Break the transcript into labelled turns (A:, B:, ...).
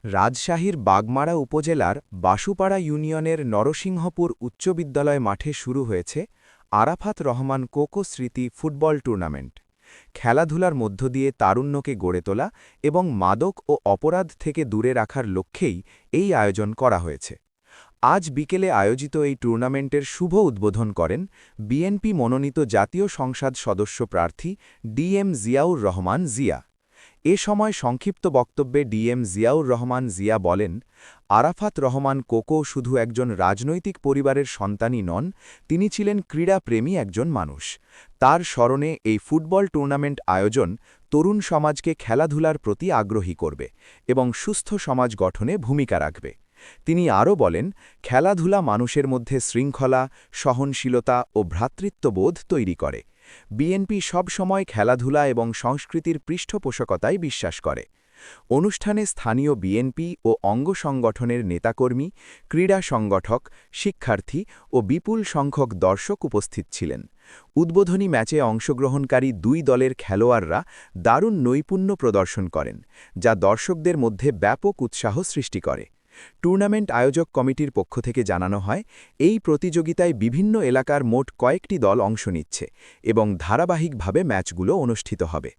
A: রাজশাহীর বাগমারা উপজেলার বাসুপাড়া ইউনিয়নের নরসিংহপুর উচ্চ বিদ্যালয় মাঠে শুরু হয়েছে আরাফাত রহমান কোকো স্মৃতি ফুটবল টুর্নামেন্ট। খেলাধুলার মধ্য দিয়ে তারুণ্যকে গড়ে তোলা এবং মাদক ও অপরাধ থেকে দূরে রাখার লক্ষ্যেই এই আয়োজন করা হয়েছে। আজ বিকেলে আয়োজিত এই টুর্নামেন্টের শুভ উদ্বোধন করেন বিএনপি মনোনীত জাতীয় সংসদ সদস্য প্রার্থী ডিএম জিয়াউর রহমান জিয়া। এ সময় সংক্ষিপ্ত বক্তব্যে ডিএম জিয়াউর রহমান জিয়া বলেন, আরাফাত রহমান কোকো শুধু একজন রাজনৈতিক পরিবারের সন্তানই নন, তিনি ছিলেন ক্রীড়াপ্রেমী একজন মানুষ। তার স্মরণে এই ফুটবল টুর্নামেন্ট আয়োজন তরুণ সমাজকে খেলাধুলার প্রতি আগ্রহী করবে এবং সুস্থ সমাজ গঠনে ভূমিকা রাখবে। তিনি আরও বলেন, খেলাধুলা মানুষের মধ্যে শৃঙ্খলা, সহনশীলতা ও ভ্রাতৃত্ববোধ তৈরি করে। বিএনপি সবসময় খেলাধুলা এবং সংস্কৃতির পৃষ্ঠপোষকতায় বিশ্বাস করে। অনুষ্ঠানে স্থানীয় বিএনপি ও অঙ্গ সংগঠনের নেতাকর্মী, ক্রীড়া সংগঠক, শিক্ষার্থী ও বিপুল সংখ্যক দর্শক উপস্থিত ছিলেন। উদ্বোধনী ম্যাচে অংশগ্রহণকারী দুই দলের খেলোয়াড়রা দারুণ নৈপুণ্য প্রদর্শন করেন, যা দর্শকদের মধ্যে ব্যাপক উৎসাহ সৃষ্টি করে। টুর্নামেন্ট আয়োজক কমিটির পক্ষ থেকে জানানো হয়, এই প্রতিযোগিতায় বিভিন্ন এলাকার মোট কয়েকটি দল অংশ নিচ্ছে এবং ধারাবাহিকভাবে ম্যাচগুলো অনুষ্ঠিত হবে।